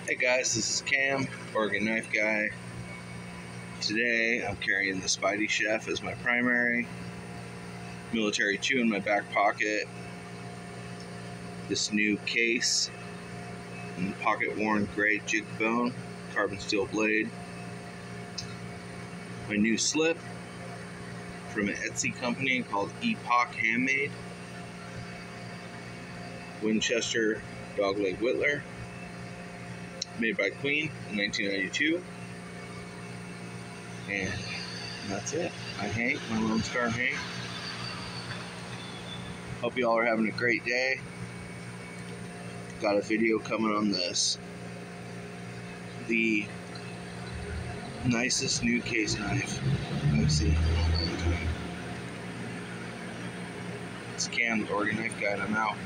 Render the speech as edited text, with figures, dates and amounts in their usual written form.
Hey guys, this is Cam, Oregon Knife Guy. Today I'm carrying the Spidey Chef as my primary, military chew in my back pocket, this new case, and pocket worn gray jig bone, carbon steel blade, my new slip from an Etsy company called Epoch Handmade, Winchester dogleg whittler, made by Queen in 1992, and that's it. My Hank, my Lone Star Hank. Hope you all are having a great day. Got a video coming on this. The nicest new case knife I've seen. It's Cam, the Oregon Knife Guy, and I'm out.